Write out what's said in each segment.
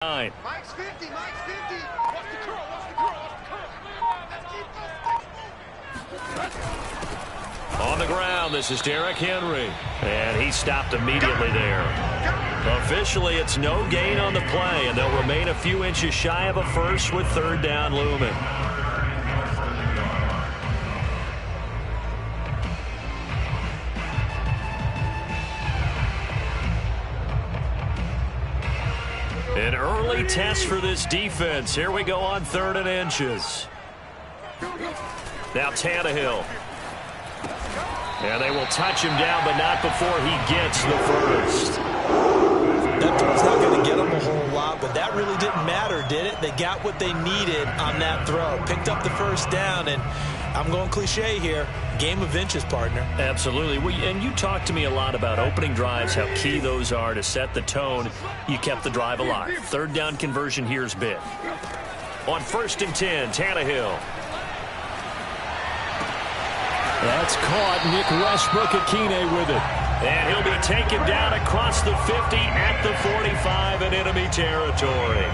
9. Mike's 50, Mike's 50. Watch the curl, watch the curl, watch the curl. On the ground, this is Derrick Henry. And he stopped immediately there. Officially, it's no gain on the play, and they'll remain a few inches shy of a first with third down looming. An early test for this defense. Here we go on 3rd and inches. Now Tannehill. And they will touch him down, but not before he gets the first. That throw's not going to get them a whole lot, but that really didn't matter, did it? They got what they needed on that throw. Picked up the first down, and I'm going cliche here. Game of inches, partner. Absolutely. And you talked to me a lot about opening drives, how key those are to set the tone. You kept the drive alive. 3rd down conversion here is big. On 1st and 10, Tannehill. That's caught. Nick Westbrook-Akine with it. And he'll be taken down across the 50 at the 45 in enemy territory.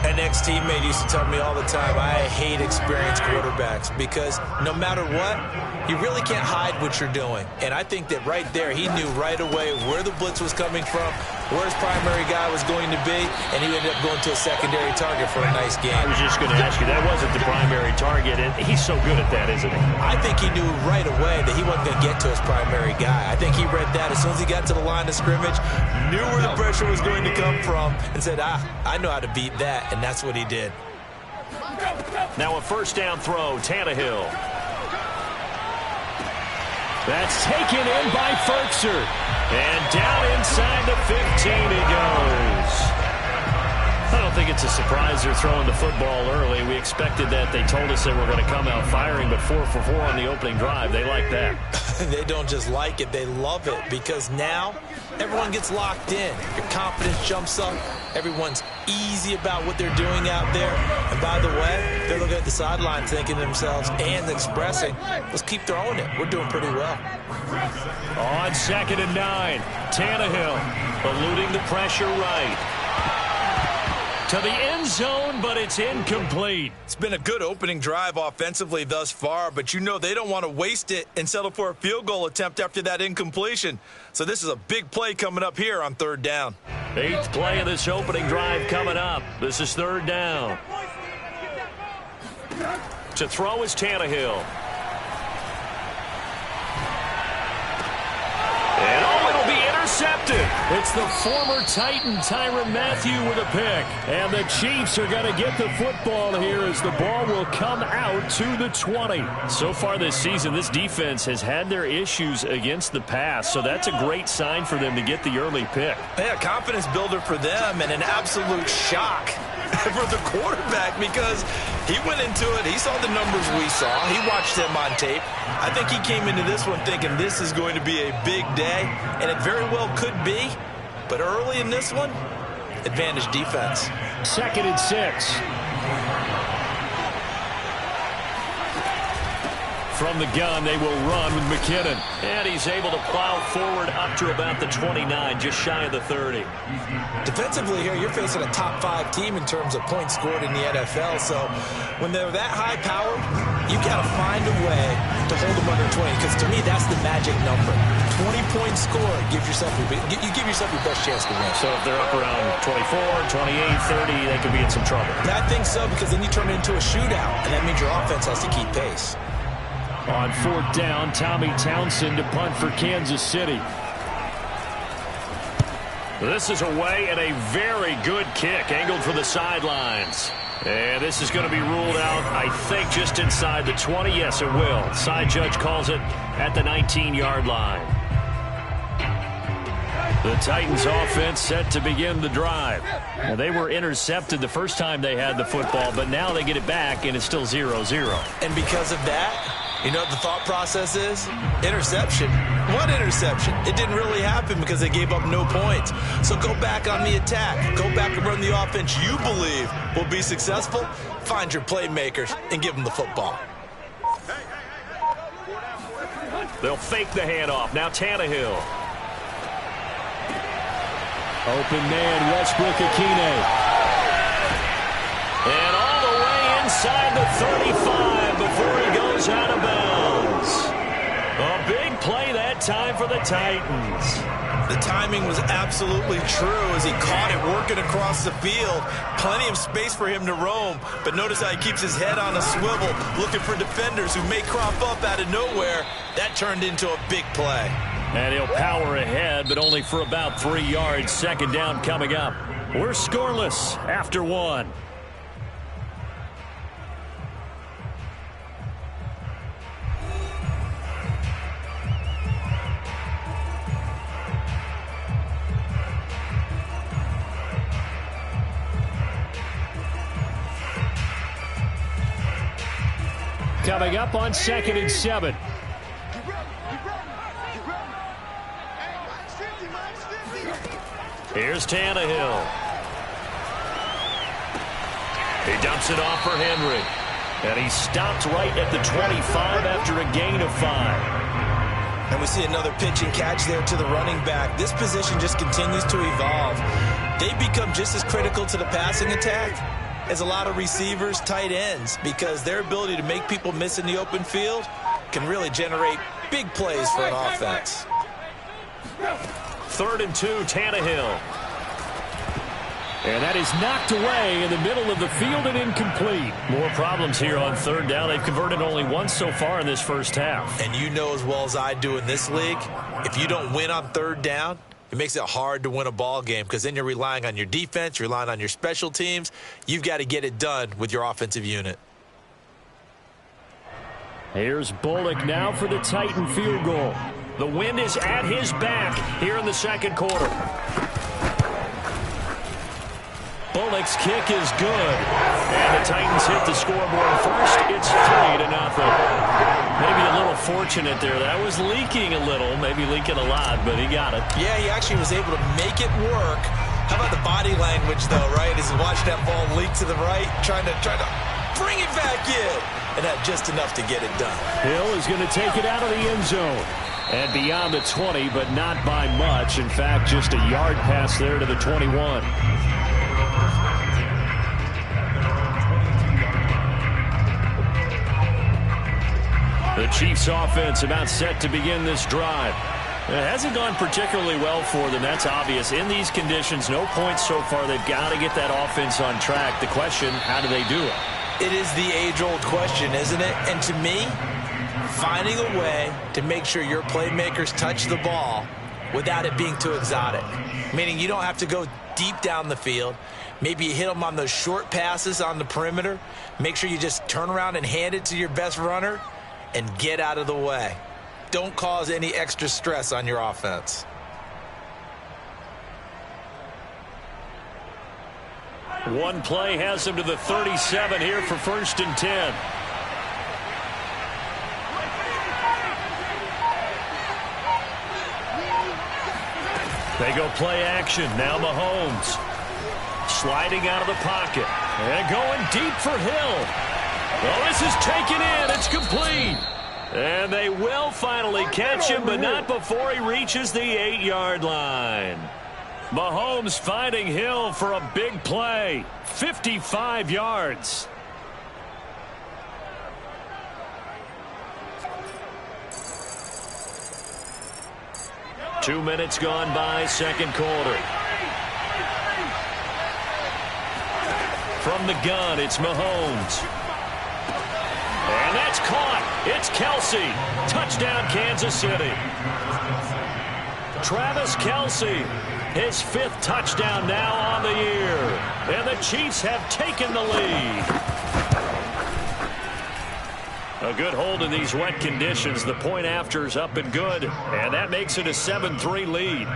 An ex-teammate used to tell me all the time, I hate experienced quarterbacks because no matter what, you really can't hide what you're doing. And I think that right there, he knew right away where the blitz was coming from, where his primary guy was going to be, and he ended up going to a secondary target for a nice game. I was just going to ask you, that wasn't the primary target, and he's so good at that, isn't he? I think he knew right away that he wasn't going to get to his primary guy. I think he read that as soon as he got to the line of scrimmage, knew where the pressure was going to come from, and said, I know how to beat that, and that's what he did. Now a 1st down throw, Tannehill. That's taken in by Ferkser. And down inside the 15 he goes. I don't think it's a surprise they're throwing the football early. We expected that. They told us they were going to come out firing, but 4 for 4 on the opening drive. They like that. They don't just like it, they love it, because now everyone gets locked in. Your confidence jumps up. Everyone's easy about what they're doing out there. And by the way, they're looking at the sideline thinking to themselves and expressing, let's keep throwing it. We're doing pretty well. On 2nd and 9, Tannehill eluding the pressure right. To the end zone, but it's incomplete. It's been a good opening drive offensively thus far, but you know they don't want to waste it and settle for a field goal attempt after that incompletion. So this is a big play coming up here on 3rd down. 8th play of this opening drive coming up. This is 3rd down. To throw is Tannehill. And it'll be intercepted. It's the former Titan Tyrann Mathieu with a pick. And the Chiefs are going to get the football here as the ball will come out to the 20. So far this season, this defense has had their issues against the pass, so that's a great sign for them to get the early pick. Yeah, confidence builder for them and an absolute shock for the quarterback because he went into it. He saw the numbers we saw. He watched them on tape. I think he came into this one thinking this is going to be a big day, and it very well could be. But early in this one, advantage defense. 2nd and 6. From the gun, they will run with McKinnon. And he's able to plow forward up to about the 29, just shy of the 30. Defensively here, you're facing a top 5 team in terms of points scored in the NFL. So when they're that high powered, you got to find a way to hold them under 20. Because to me, that's the magic number. 20 points scored, you give yourself your best chance to win. So if they're up around 24, 28, 30, they could be in some trouble. I think so, because then you turn it into a shootout, and that means your offense has to keep pace. On 4th down, Tommy Townsend to punt for Kansas City. This is away and a very good kick, angled for the sidelines. And this is going to be ruled out, I think, just inside the 20. Yes, it will. Side judge calls it at the 19-yard line. The Titans offense set to begin the drive. Now, they were intercepted the first time they had the football, but now they get it back, and it's still 0-0. And because of that, you know what the thought process is? Interception. What interception? It didn't really happen because they gave up no points. So go back on the attack. Go back and run the offense you believe will be successful. Find your playmakers and give them the football. They'll fake the handoff. Now Tannehill. Open man, Westbrook-Ikhine. And all the way inside the 35 before he goes out of bounds. A big play that time for the Titans. The timing was absolutely true as he caught it working across the field. Plenty of space for him to roam. But notice how he keeps his head on a swivel, looking for defenders who may crop up out of nowhere. That turned into a big play. And he'll power ahead, but only for about 3 yards. Second down coming up. We're scoreless after one. Coming up on 2nd and 7. Here's Tannehill. He dumps it off for Henry. And he stopped right at the 25 after a gain of 5. And we see another pitch and catch there to the running back. This position just continues to evolve. They become just as critical to the passing attack as a lot of receivers, tight ends, because their ability to make people miss in the open field can really generate big plays for an offense. 3rd and 2, Tannehill. And that is knocked away in the middle of the field and incomplete. More problems here on 3rd down. They've converted only once so far in this first half. And you know as well as I do in this league, if you don't win on 3rd down, it makes it hard to win a ball game because then you're relying on your defense, you're relying on your special teams. You've got to get it done with your offensive unit. Here's Bullock now for the Titan field goal. The wind is at his back here in the second quarter. Bullock's kick is good. And the Titans hit the scoreboard first. It's 3-0. Maybe a little fortunate there. That was leaking a little, maybe leaking a lot, but he got it. Yeah, he actually was able to make it work. How about the body language, though, right? As he watched that ball leak to the right, trying to bring it back in. And had just enough to get it done. Hill is going to take it out of the end zone. And beyond the 20, but not by much. In fact, just a yard pass there to the 21. The Chiefs offense about set to begin this drive. It hasn't gone particularly well for them. That's obvious. In these conditions, no points so far. They've got to get that offense on track. The question, how do they do it? It is the age-old question, isn't it? And to me, finding a way to make sure your playmakers touch the ball without it being too exotic. Meaning you don't have to go deep down the field. Maybe you hit them on those short passes on the perimeter. Make sure you just turn around and hand it to your best runner and get out of the way. Don't cause any extra stress on your offense. One play has him to the 37 here for 1st and 10. They go play action. Now Mahomes. Sliding out of the pocket. And going deep for Hill. Oh, this is taken in. It's complete. And they will finally catch him, but not before he reaches the 8-yard line. Mahomes finding Hill for a big play. 55 yards. Two minutes gone by, second quarter. From the gun, it's Mahomes. And that's caught. It's Kelce. Touchdown, Kansas City. Travis Kelce, his 5th touchdown now on the year. And the Chiefs have taken the lead. A good hold in these wet conditions. The point after is up and good. And that makes it a 7-3 lead.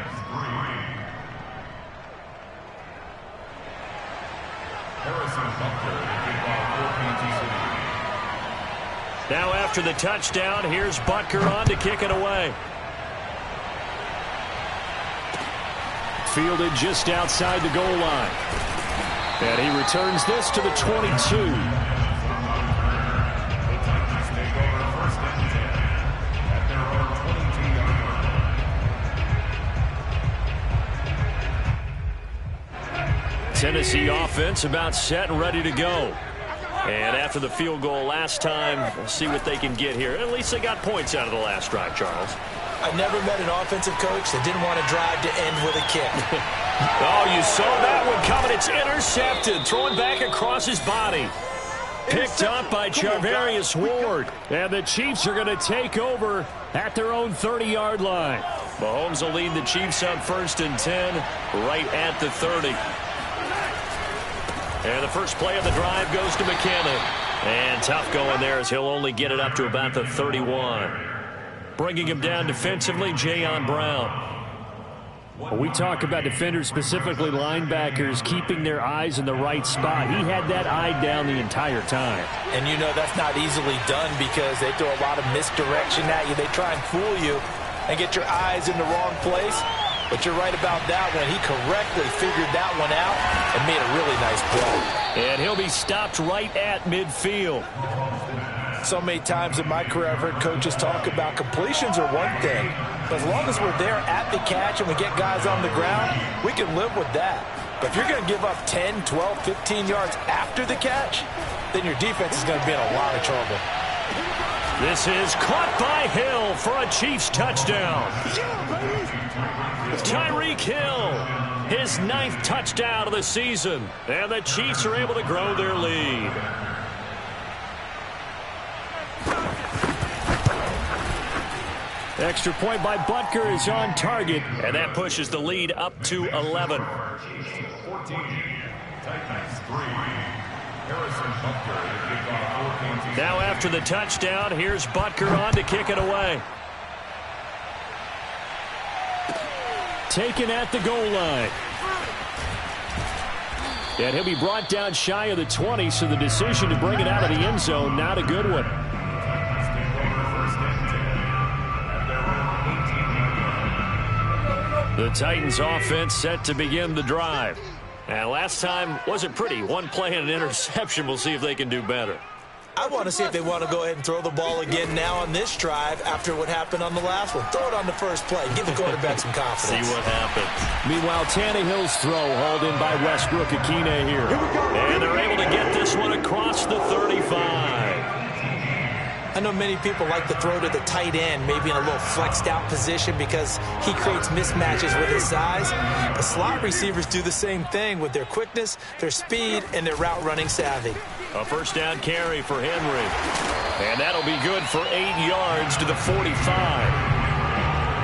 Now after the touchdown, here's Butker on to kick it away. Fielded just outside the goal line. And he returns this to the 22. Tennessee offense about set and ready to go. And after the field goal last time, we'll see what they can get here. At least they got points out of the last drive, Charles. I never met an offensive coach that didn't want to drive to end with a kick. Oh, you saw that one coming. It's intercepted. Throwing back across his body. Picked up by Charvarius Ward. And the Chiefs are going to take over at their own 30-yard line. Mahomes will lead the Chiefs on 1st and 10 right at the 30. And the first play of the drive goes to McKinnon. And tough going there as he'll only get it up to about the 31. Bringing him down defensively, Jayon Brown. When we talk about defenders, specifically linebackers, keeping their eyes in the right spot, he had that eye down the entire time. And you know that's not easily done because they throw a lot of misdirection at you. They try and fool you and get your eyes in the wrong place. But you're right about that one. He correctly figured that one out and made a really nice play. And he'll be stopped right at midfield. So many times in my career, I've heard coaches talk about completions are one thing. But as long as we're there at the catch and we get guys on the ground, we can live with that. But if you're going to give up 10, 12, 15 yards after the catch, then your defense is going to be in a lot of trouble. This is caught by Hill for a Chiefs touchdown. Tyreek Hill, his 9th touchdown of the season. And the Chiefs are able to grow their lead. Extra point by Butker is on target, and that pushes the lead up to 11. Now after the touchdown, here's Butker on to kick it away. Taken at the goal line. And he'll be brought down shy of the 20, so the decision to bring it out of the end zone, not a good one. The Titans offense set to begin the drive. And last time wasn't pretty. One play and an interception. We'll see if they can do better. I want to see if they want to go ahead and throw the ball again now on this drive after what happened on the last one. Throw it on the first play. Give the quarterback some confidence. See what happens. Meanwhile, Tannehill's throw hauled in by Westbrook Akine here. And they're able to get this one across the 35. I know many people like to throw to the tight end, maybe in a little flexed out position because he creates mismatches with his size. But slot receivers do the same thing with their quickness, their speed, and their route running savvy. A first down carry for Henry. And that'll be good for 8 yards to the 45.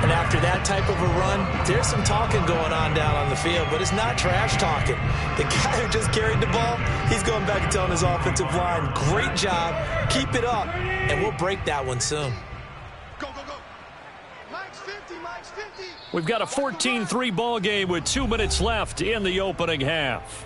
And after that type of a run, there's some talking going on down on the field, but it's not trash talking. The guy who just carried the ball, he's going back and telling his offensive line, great job, keep it up, and we'll break that one soon. Go, go, go. Mike's 50, Mike's 50. We've got a 14-3 ball game with 2 minutes left in the opening half.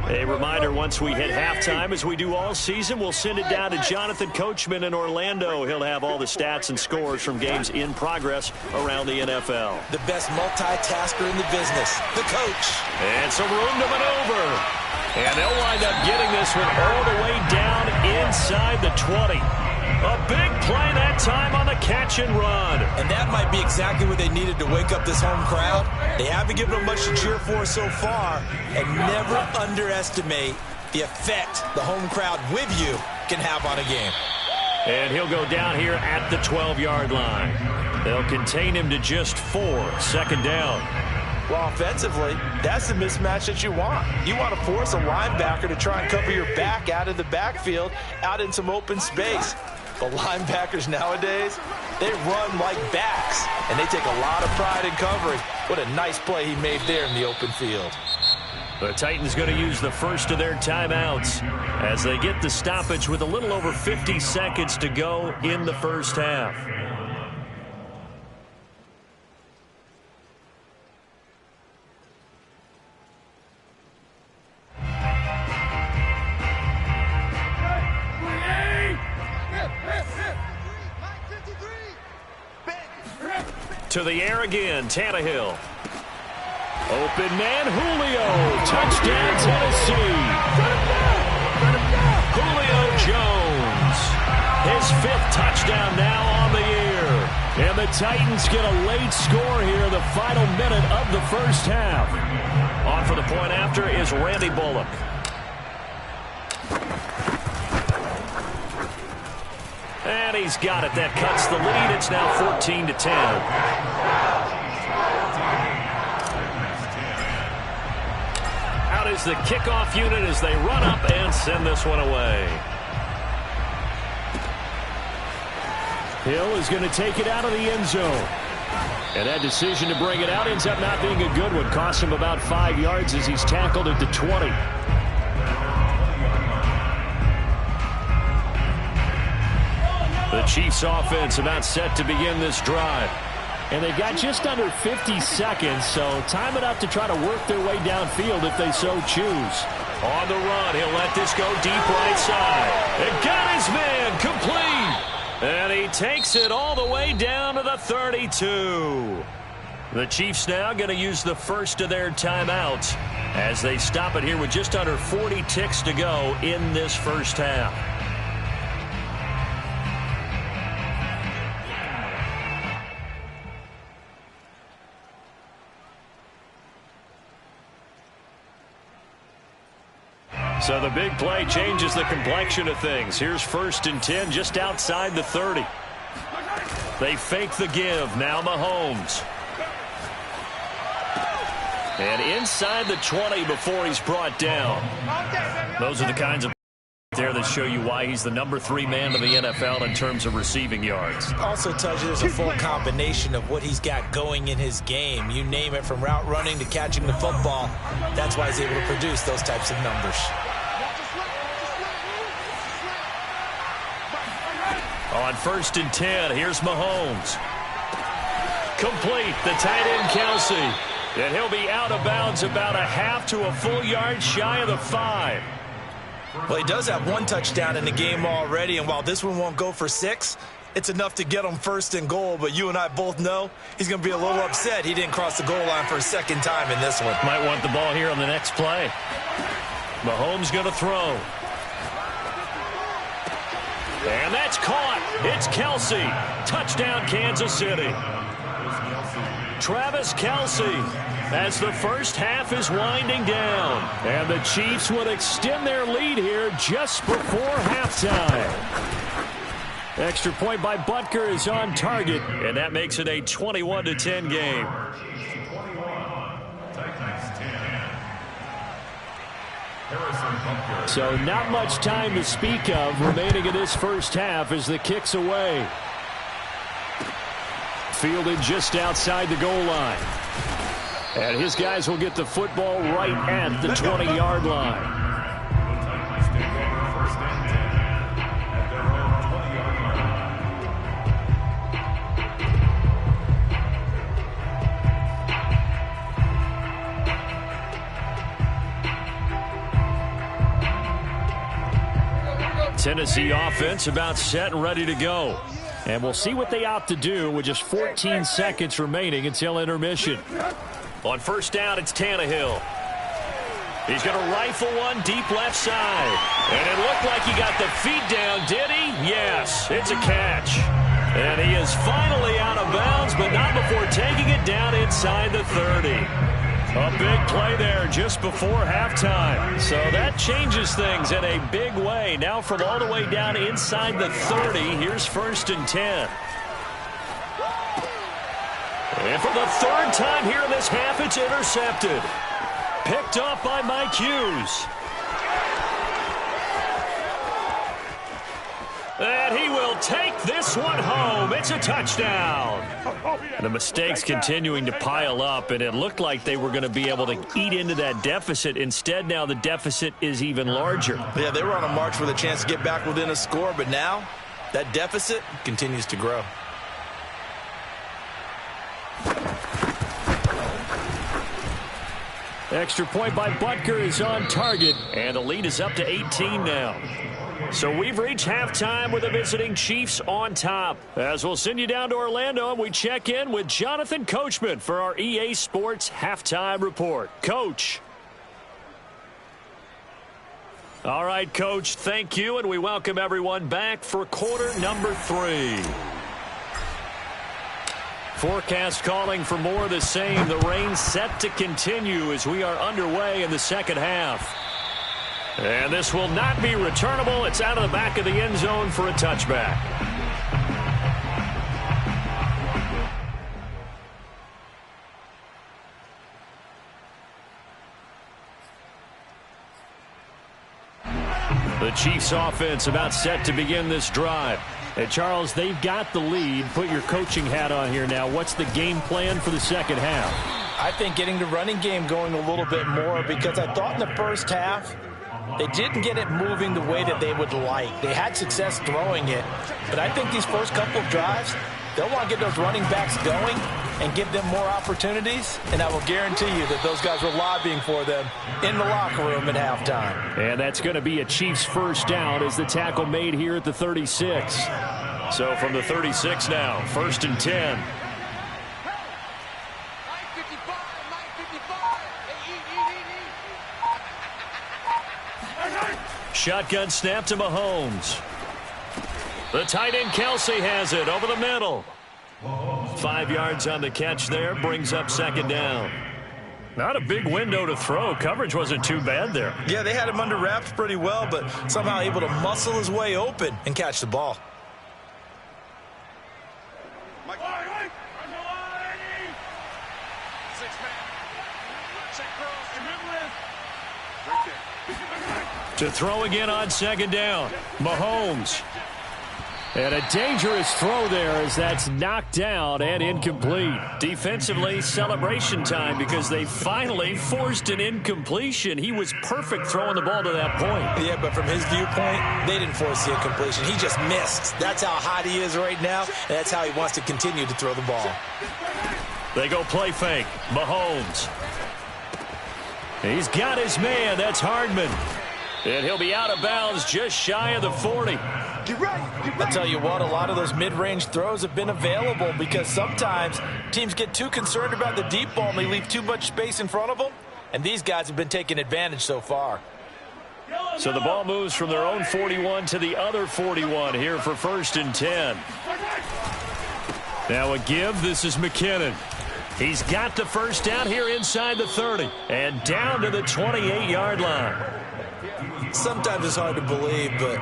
A reminder, once we hit halftime, as we do all season, we'll send it down to Jonathan Coachman in Orlando. He'll have all the stats and scores from games in progress around the NFL. The best multitasker in the business, the coach. And some room to maneuver. And they'll wind up getting this one all the way down inside the 20. A big play that time on the catch and run. And that might be exactly what they needed to wake up this home crowd. They haven't given them much to cheer for so far. And never underestimate the effect the home crowd with you can have on a game. And he'll go down here at the 12-yard line. They'll contain him to just 4. Second down. Well, offensively, that's the mismatch that you want. You want to force a linebacker to try and cover your back out of the backfield, out in some open space. But linebackers nowadays, they run like backs, and they take a lot of pride in covering. What a nice play he made there in the open field. The Titans going to use the first of their timeouts as they get the stoppage with a little over 50 seconds to go in the first half. To the air again, Tannehill. Open man, Julio. Touchdown, Tennessee. Julio Jones. His 5th touchdown now on the year. And the Titans get a late score here in the final minute of the first half. On for the point after is Randy Bullock. And he's got it. That cuts the lead. It's now 14-10. Out is the kickoff unit as they run up and send this one away. Hill is going to take it out of the end zone. And that decision to bring it out ends up not being a good one. Cost him about 5 yards as he's tackled at the 20. The Chiefs offense about set to begin this drive. And they've got just under 50 seconds, so time enough to try to work their way downfield if they so choose. On the run, he'll let this go deep right side. And got his man complete. And he takes it all the way down to the 32. The Chiefs now going to use the first of their timeouts as they stop it here with just under 40 ticks to go in this first half. So the big play changes the complexion of things. Here's 1st and 10 just outside the 30. They fake the give. Now Mahomes. And inside the 20 before he's brought down. Those are the kinds of there that show you why he's the number 3 man of the NFL in terms of receiving yards. Also tells you there's a full combination of what he's got going in his game. You name it, from route running to catching the football. That's why he's able to produce those types of numbers. On 1st and 10, here's Mahomes. Complete, the tight end Kelsey. And he'll be out of bounds about a half to a full yard shy of the 5. Well, he does have 1 touchdown in the game already, and while this one won't go for 6, it's enough to get him 1st and goal. But you and I both know he's going to be a little upset he didn't cross the goal line for a 2nd time in this one. Might want the ball here on the next play. Mahomes going to throw. And that's caught. It's Kelsey. Touchdown, Kansas City. Travis Kelsey as the first half is winding down. And the Chiefs would extend their lead here just before halftime. Extra point by Butker is on target, and that makes it a 21-10 game. So not much time to speak of remaining in this first half as the kick's away. Fielded just outside the goal line. And his guys will get the football right at the 20-yard line. Tennessee offense about set and ready to go. And we'll see what they opt to do with just 14 seconds remaining until intermission. On 1st down, it's Tannehill. He's going to rifle one deep left side. And it looked like he got the feet down, did he? Yes, it's a catch. And he is finally out of bounds, but not before taking it down inside the 30. A big play there just before halftime. So that changes things in a big way. Now from all the way down inside the 30, here's 1st and 10. And for the 3rd time here in this half, it's intercepted. Picked up by Mike Hughes. And he will take this one home. It's a touchdown. The mistakes continuing to pile up, and it looked like they were going to be able to eat into that deficit. Instead, now the deficit is even larger. Yeah, they were on a march with a chance to get back within a score, but now that deficit continues to grow. Extra point by Butker is on target, and the lead is up to 18 now. So we've reached halftime with the visiting Chiefs on top. As we'll send you down to Orlando, and we check in with Jonathan Coachman for our EA Sports Halftime Report. Coach. All right, Coach, thank you, and we welcome everyone back for quarter number 3. Forecast calling for more of the same. The rain set to continue as we are underway in the second half. And this will not be returnable. It's out of the back of the end zone for a touchback. The Chiefs offense about set to begin this drive. And Charles, they've got the lead. Put your coaching hat on here now. What's the game plan for the second half? I think getting the running game going a little bit more, because I thought in the first half they didn't get it moving the way that they would like. They had success throwing it, but I think these first couple of drives, they'll want to get those running backs going and give them more opportunities, and I will guarantee you that those guys were lobbying for them in the locker room at halftime. And that's going to be a Chiefs first down as the tackle made here at the 36. So from the 36 now, 1st and 10. Shotgun snap to Mahomes. The tight end Kelsey has it over the middle. 5 yards on the catch there, brings up second down. Not a big window to throw. Coverage wasn't too bad there. Yeah, they had him under wraps pretty well, but somehow able to muscle his way open and catch the ball. To throw again on second down. Mahomes. And a dangerous throw there as that's knocked down and incomplete. Defensively, celebration time because they finally forced an incompletion. He was perfect throwing the ball to that point. Yeah, but from his viewpoint, they didn't force the incompletion. He just missed. That's how hot he is right now, and that's how he wants to continue to throw the ball. They go play fake. Mahomes. He's got his man. That's Hardman. And he'll be out of bounds just shy of the 40. I'll tell you what, a lot of those mid-range throws have been available because sometimes teams get too concerned about the deep ball and they leave too much space in front of them. And these guys have been taking advantage so far. So the ball moves from their own 41 to the other 41 here for 1st and 10. Now a give. This is McKinnon. He's got the first down here inside the 30 and down to the 28-yard line. Sometimes it's hard to believe, but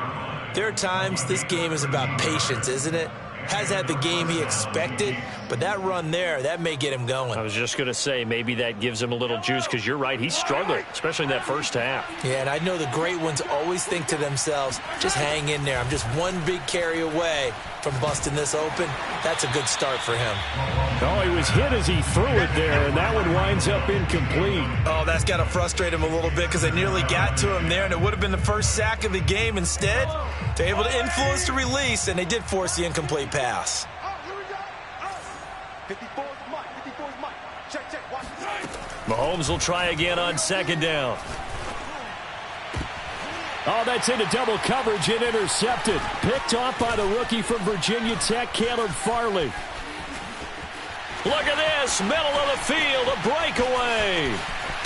there are times this game is about patience, isn't it? Has had the game he expected, but that run there, that may get him going. I was just going to say, maybe that gives him a little juice because you're right, he's struggling, especially in that first half. Yeah, and I know the great ones always think to themselves, just hang in there. I'm just one big carry away from busting this open. That's a good start for him. Oh, he was hit as he threw it there, and that one winds up incomplete. Oh, that's got to frustrate him a little bit because they nearly got to him there, and it would have been the first sack of the game. Instead, they're able to influence the release, and they did force the incomplete pass. Mahomes will try again on second down. Oh, that's into double coverage and intercepted. Picked off by the rookie from Virginia Tech, Caleb Farley. Look at this, middle of the field, a breakaway.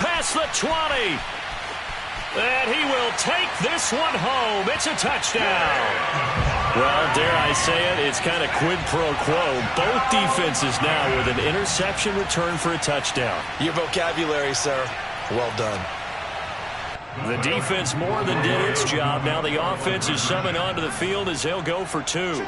Past the 20. And he will take this one home. It's a touchdown. Well, dare I say it, it's kind of quid pro quo. Both defenses now with an interception return for a touchdown. Your vocabulary, sir. Well done. The defense more than did its job. Now the offense is summoned onto the field as they'll go for two.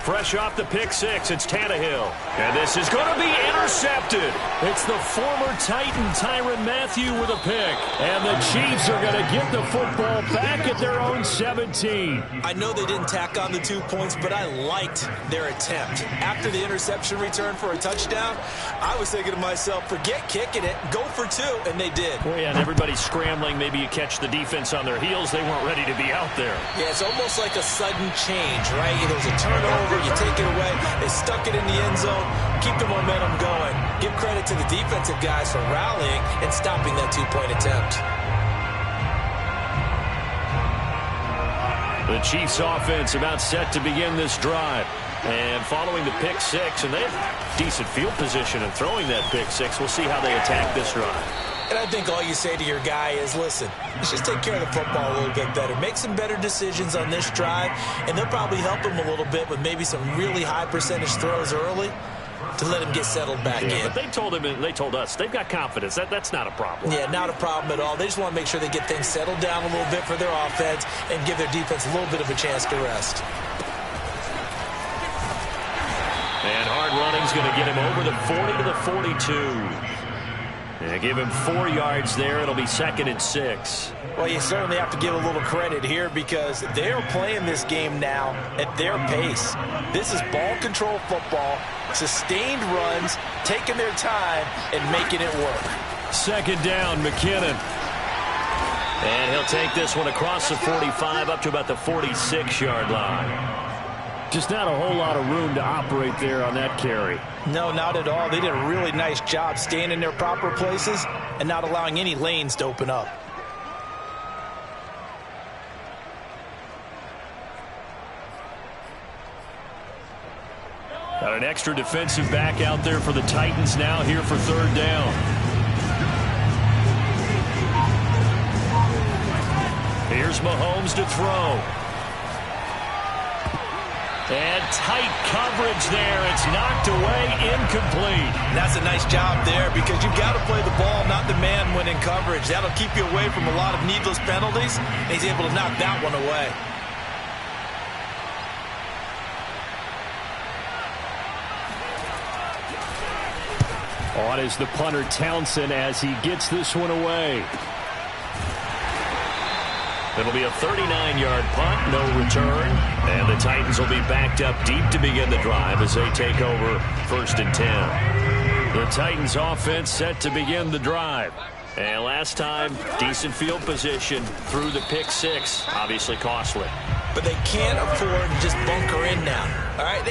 Fresh off the pick six, it's Tannehill. And this is going to be intercepted. It's the former Titan Tyrann Mathieu with a pick. And the Chiefs are going to get the football back at their own 17. I know they didn't tack on the 2 points, but I liked their attempt. After the interception return for a touchdown, I was thinking to myself, forget kicking it, go for two, and they did. Oh, yeah, and everybody's scrambling. Maybe you catch the defense on their heels. They weren't ready to be out there. Yeah, it's almost like a sudden change, right? There's a turnover. You take it away. They stuck it in the end zone. Keep the momentum going. Give credit to the defensive guys for rallying and stopping that 2-point attempt. The Chiefs offense about set to begin this drive. And following the pick six, and they have decent field position and throwing that pick six. We'll see how they attack this drive. And I think all you say to your guy is, listen, let's just take care of the football a little bit better. Make some better decisions on this drive, and they'll probably help him a little bit with maybe some really high percentage throws early. to let him get settled back in. But they told us they've got confidence. That's not a problem. Yeah, not a problem at all. They just want to make sure they get things settled down a little bit for their offense and give their defense a little bit of a chance to rest. And hard running's going to get him over the 40 to the 42. Yeah, give him 4 yards there. It'll be 2nd and 6. Well, you certainly have to give a little credit here because they're playing this game now at their pace. This is ball control football, sustained runs, taking their time, and making it work. 2nd down, McKinnon. And he'll take this one across the 45 up to about the 46-yard line. Just not a whole lot of room to operate there on that carry. No, not at all. They did a really nice job staying in their proper places and not allowing any lanes to open up. Got an extra defensive back out there for the Titans now here for 3rd down. Here's Mahomes to throw. And tight coverage there. It's knocked away, incomplete. That's a nice job there because you've got to play the ball, not the man when in coverage. That'll keep you away from a lot of needless penalties, and he's able to knock that one away. On is the punter Townsend as he gets this one away. It'll be a 39-yard punt, no return. And the Titans will be backed up deep to begin the drive as they take over 1st and 10. The Titans offense set to begin the drive. And last time, decent field position through the pick 6. Obviously costly. But they can't afford to just bunker in now. All right,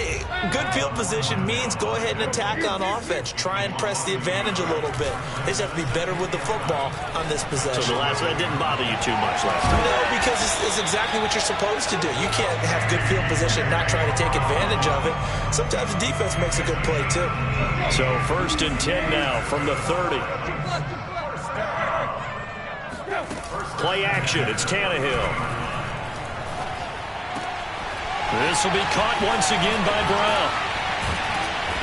good field position means go ahead and attack on offense. Try and press the advantage a little bit. They just have to be better with the football on this possession. So that didn't bother you too much last time? No, because it's exactly what you're supposed to do. You can't have good field position and not try to take advantage of it. Sometimes the defense makes a good play, too. So 1st and 10 now from the 30. Play action. It's Tannehill. This will be caught once again by Brown.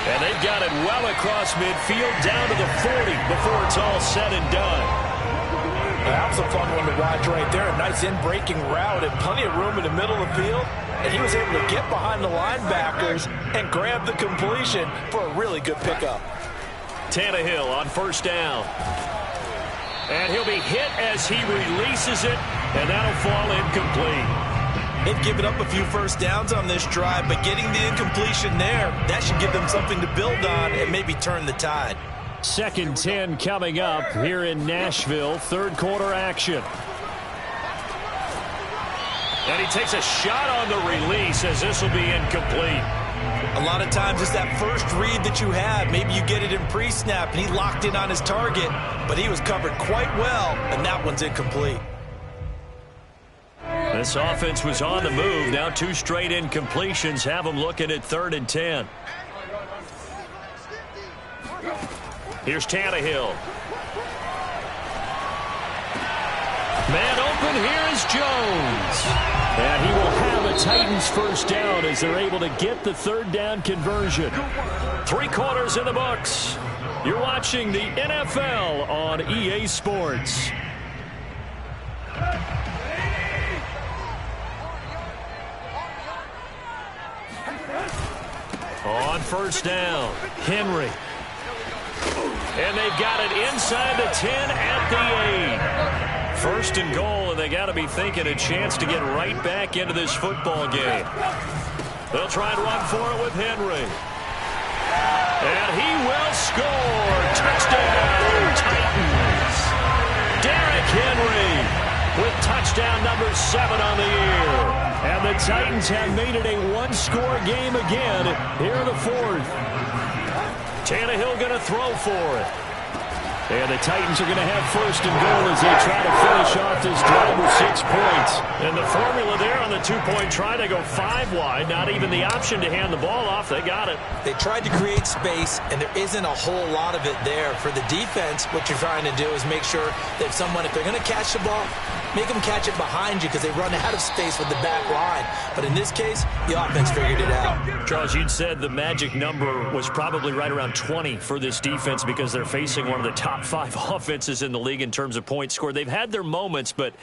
And they've got it well across midfield down to the 40 before it's all said and done. That was a fun one to watch right there. A nice in-breaking route and plenty of room in the middle of the field. And he was able to get behind the linebackers and grab the completion for a really good pickup. Tannehill on 1st down. And he'll be hit as he releases it, and that'll fall incomplete. They've given up a few first downs on this drive, but getting the incompletion there, that should give them something to build on and maybe turn the tide. 2nd 10 coming up here in Nashville. 3rd quarter action. And he takes a shot on the release as this will be incomplete. A lot of times it's that first read that you have. Maybe you get it in pre-snap and he locked in on his target, but he was covered quite well, and that one's incomplete. This offense was on the move. Now 2 straight incompletions have them looking at 3rd and 10. Here's Tannehill. Man open, here is Jones. And he will have a Titans 1st down as they're able to get the 3rd down conversion. 3 quarters in the books. You're watching the NFL on EA Sports. On 1st down, Henry. And they've got it inside the 10 at the 8. 1st and goal, and they got to be thinking a chance to get right back into this football game. They'll try and run for it with Henry. And he will score. Touchdown, Titans. Derrick Henry with touchdown number 7 on the year. And the Titans have made it a one-score game again here in the 4th. Tannehill going to throw for it. And the Titans are going to have first and goal as they try to finish off this drive with 6 points. And the formula there on the two-point try, they go 5 wide. Not even the option to hand the ball off. They got it. They tried to create space, and there isn't a whole lot of it there. For the defense, what you're trying to do is make sure that if they're going to catch the ball, make them catch it behind you because they run out of space with the back line. But in this case, the offense figured it out. Charles, you'd said the magic number was probably right around 20 for this defense because they're facing one of the top 5 offenses in the league in terms of points scored. They've had their moments, but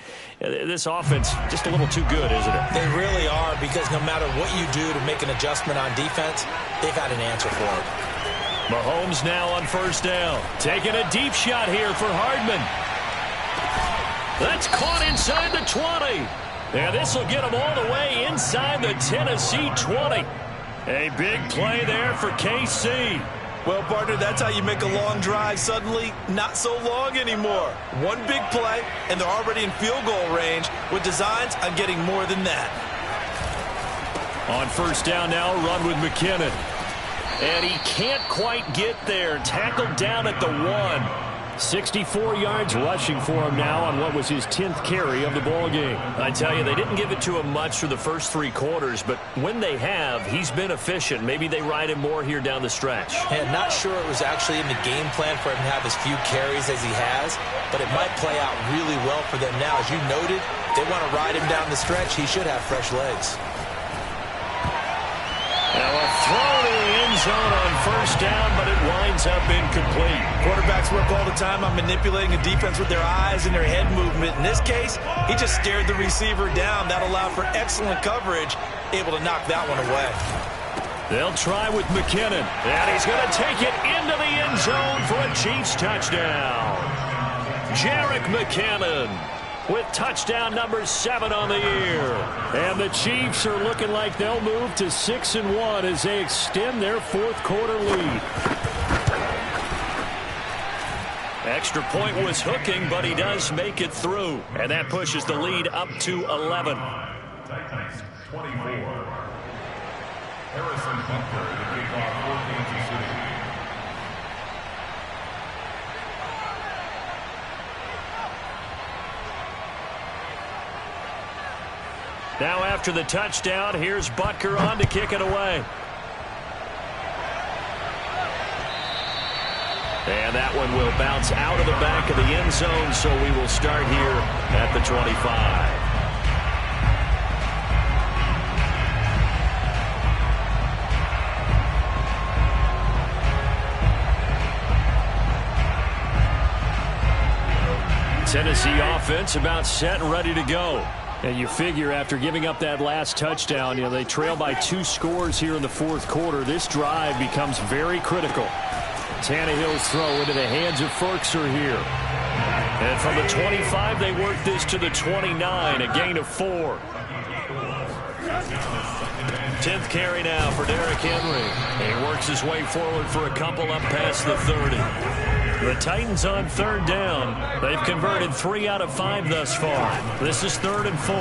this offense just a little too good, isn't it? They really are, because no matter what you do to make an adjustment on defense, they've had an answer for it. Mahomes now on first down. Taking a deep shot here for Hardman. That's caught inside the 20. And this will get him all the way inside the Tennessee 20. A big play there for KC. Well, partner, that's how you make a long drive suddenly not so long anymore. One big play, and they're already in field goal range with designs on getting more than that. On first down now, run with McKinnon. And he can't quite get there. Tackled down at the 1. 64 yards rushing for him now on what was his 10th carry of the ball game. I tell you, they didn't give it to him much for the first 3 quarters, but when they have, he's been efficient. Maybe they ride him more here down the stretch. And not sure it was actually in the game plan for him to have as few carries as he has, but it might play out really well for them now. As you noted, they want to ride him down the stretch. He should have fresh legs. Now a throw to the end zone on first down, but it winds up incomplete. Quarterbacks work all the time on manipulating a defense with their eyes and their head movement. In this case, he just stared the receiver down. That allowed for excellent coverage, able to knock that one away. They'll try with McKinnon, and he's going to take it into the end zone for a Chiefs touchdown. Jerick McKinnon with touchdown number 7 on the year. And the Chiefs are looking like they'll move to 6-1 as they extend their 4th quarter lead. Extra point was hooking, but he does make it through. And that pushes the lead up to 11. Titans 24. Harrison Butker to kick off for Kansas City. Now after the touchdown, here's Butker on to kick it away. And that one will bounce out of the back of the end zone, so we will start here at the 25. Tennessee offense about set and ready to go. And you figure after giving up that last touchdown, they trail by 2 scores here in the 4th quarter. This drive becomes very critical. Tannehill's throw into the hands of Ferkser here. And from the 25, they work this to the 29, a gain of 4. 10th carry now for Derrick Henry. He works his way forward for a couple up past the 30. The Titans on 3rd down. They've converted 3 out of 5 thus far. This is 3rd and 4.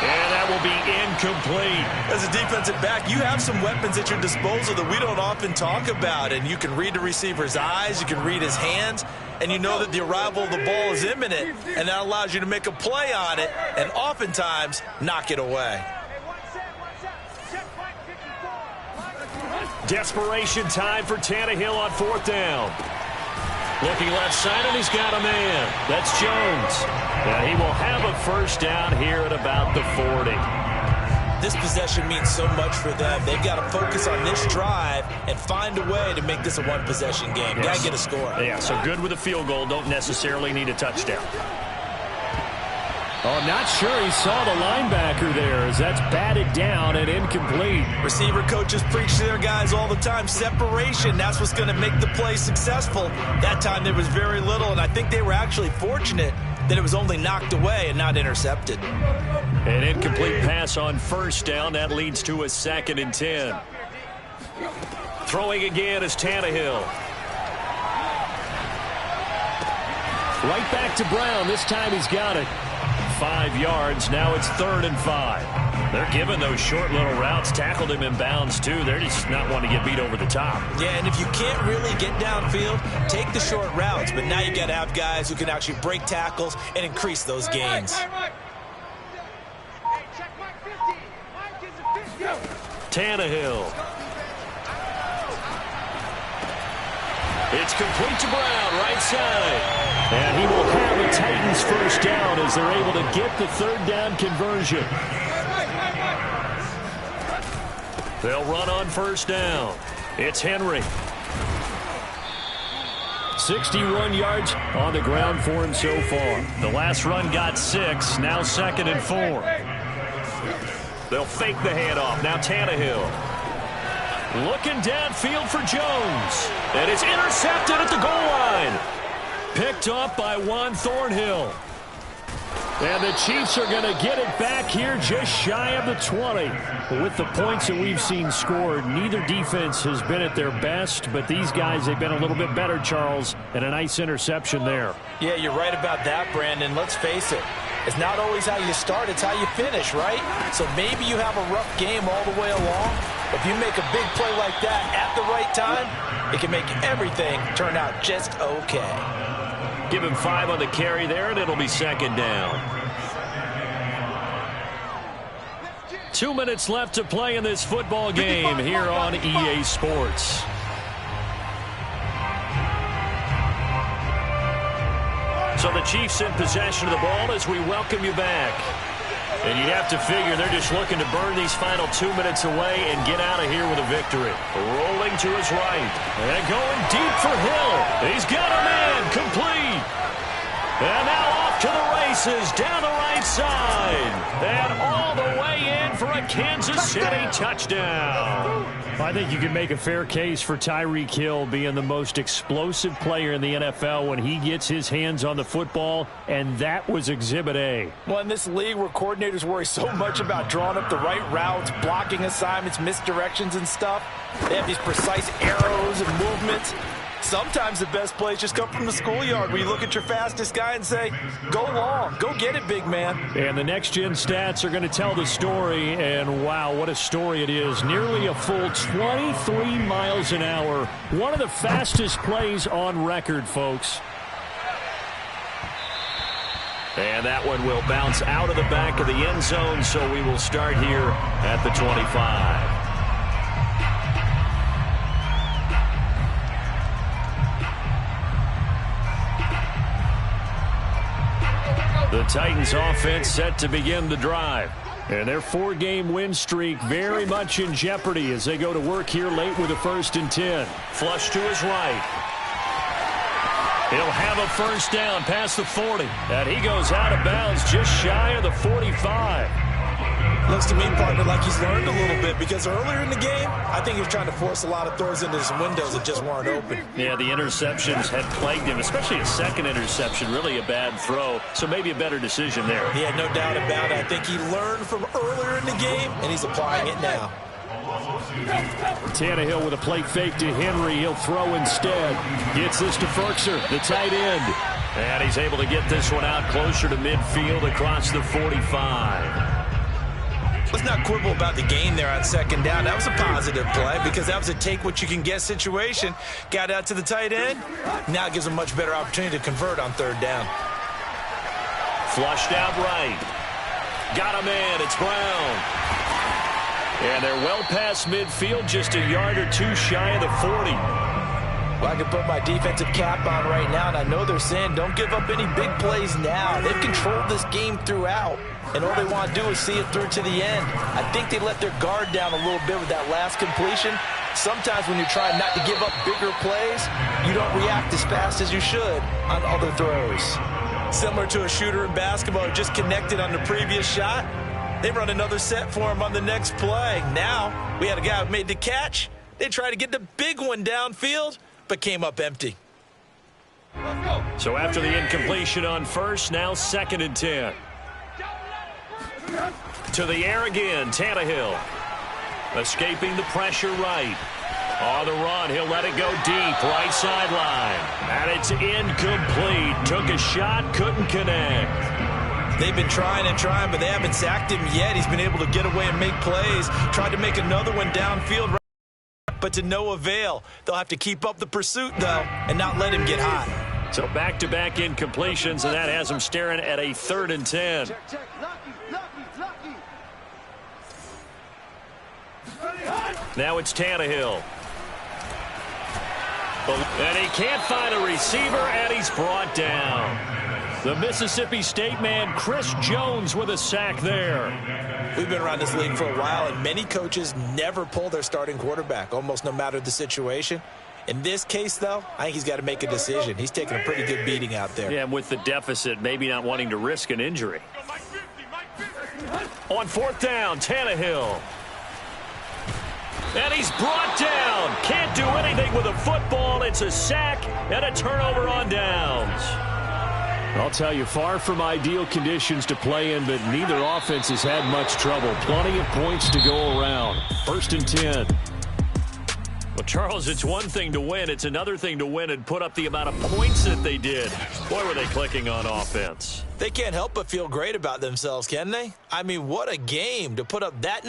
And that will be incomplete. As a defensive back, you have some weapons at your disposal that we don't often talk about. And you can read the receiver's eyes, you can read his hands, and you know that the arrival of the ball is imminent. And that allows you to make a play on it and oftentimes knock it away. Desperation time for Tannehill on 4th down. Looking left side, and he's got a man. That's Jones. Now he will have a first down here at about the 40. This possession means so much for them. They've got to focus on this drive and find a way to make this a one-possession game. Yes. Got to get a score. Yeah, so good with a field goal. Don't necessarily need a touchdown. Oh, I'm not sure he saw the linebacker there as that's batted down and incomplete. Receiver coaches preach to their guys all the time. Separation, that's what's going to make the play successful. That time there was very little, and I think they were actually fortunate that it was only knocked away and not intercepted. An incomplete pass on first down. That leads to a 2nd and 10. Throwing again is Tannehill. Right back to Brown. This time he's got it. 5 yards. Now it's 3rd and 5. They're giving those short little routes. Tackled him in bounds, too. They're just not wanting to get beat over the top. Yeah, and if you can't really get downfield, take the short routes. But now you got to have guys who can actually break tackles and increase those gains. Tannehill. It's complete to Brown, right side. And he will have a Titans first down as they're able to get the third down conversion. They'll run on first down. It's Henry. 61 yards on the ground for him so far. The last run got 6. Now 2nd and 4. They'll fake the handoff. Now Tannehill. Looking downfield for Jones. And it's intercepted at the goal line. Picked up by Juan Thornhill. And the Chiefs are going to get it back here just shy of the 20. With the points that we've seen scored, neither defense has been at their best, but these guys, they've been a little bit better, Charles, and a nice interception there. Yeah, you're right about that, Brandon. Let's face it. It's not always how you start, it's how you finish, right? So maybe you have a rough game all the way along. If you make a big play like that at the right time, it can make everything turn out just okay. Give him 5 on the carry there, and it'll be 2nd down. 2 minutes left to play in this football game here on EA Sports. So the Chiefs in possession of the ball as we welcome you back. And you'd have to figure they're just looking to burn these final 2 minutes away and get out of here with a victory. Rolling to his right. And going deep for Hill. He's got a man complete. And now off to the races down the right side. And all the way in for a Kansas City touchdown. I think you can make a fair case for Tyreek Hill being the most explosive player in the NFL when he gets his hands on the football, and that was Exhibit A. Well, in this league where coordinators worry so much about drawing up the right routes, blocking assignments, misdirections and stuff, they have these precise arrows and movements. Sometimes the best plays just come from the schoolyard where you look at your fastest guy and say, go long, go get it, big man. And the next-gen stats are going to tell the story, and wow, what a story it is. Nearly a full 23 miles an hour. One of the fastest plays on record, folks. And that one will bounce out of the back of the end zone, so we will start here at the 25. The Titans offense set to begin the drive. And their 4-game win streak very much in jeopardy as they go to work here late with a 1st and 10. Flush to his right. He'll have a first down past the 40. And he goes out of bounds just shy of the 45. Looks to me, partner, like he's learned a little bit because earlier in the game, I think he was trying to force a lot of throws into some windows that just weren't open. Yeah, the interceptions had plagued him, especially a second interception, really a bad throw. So maybe a better decision there. Yeah, no doubt about it. I think he learned from earlier in the game, and he's applying it now. Tannehill with a play fake to Henry. He'll throw instead. Gets this to Ferkser, the tight end. And he's able to get this one out closer to midfield across the 45. Let's not quibble about the gain there on 2nd down. That was a positive play because that was a take-what-you-can-get situation. Got out to the tight end. Now it gives a much better opportunity to convert on 3rd down. Flushed out right. Got a man. It's Brown. And they're well past midfield, just a yard or 2 shy of the 40. Well, I can put my defensive cap on right now, and I know they're saying don't give up any big plays now. They've controlled this game throughout, and all they want to do is see it through to the end. I think they let their guard down a little bit with that last completion. Sometimes when you're trying not to give up bigger plays, you don't react as fast as you should on other throws. Similar to a shooter in basketball who just connected on the previous shot. They run another set for him on the next play. Now, we had a guy who made the catch. They tried to get the big one downfield, but came up empty. So after the incompletion on first, now 2nd and 10. To the air again, Tannehill. Escaping the pressure right. On the run, he'll let it go deep, right sideline. And it's incomplete. Took a shot, couldn't connect. They've been trying and trying, but they haven't sacked him yet. He's been able to get away and make plays. Tried to make another one downfield, but to no avail. They'll have to keep up the pursuit, though, and not let him get hot. So back-to-back incompletions, and that has him staring at a 3rd and 10. Check. Lucky. Now it's Tannehill. And he can't find a receiver, and he's brought down. The Mississippi State man, Chris Jones, with a sack there. We've been around this league for a while, and many coaches never pull their starting quarterback, almost no matter the situation. In this case, though, I think he's got to make a decision. He's taking a pretty good beating out there. Yeah, and with the deficit, maybe not wanting to risk an injury. On 4th down, Tannehill. And he's brought down. Can't do anything with a football. It's a sack and a turnover on downs. I'll tell you, far from ideal conditions to play in, but neither offense has had much trouble. Plenty of points to go around. 1st and 10. Well, Charles, it's one thing to win. It's another thing to win and put up the amount of points that they did. Boy, were they clicking on offense. They can't help but feel great about themselves, can they? I mean, what a game to put up that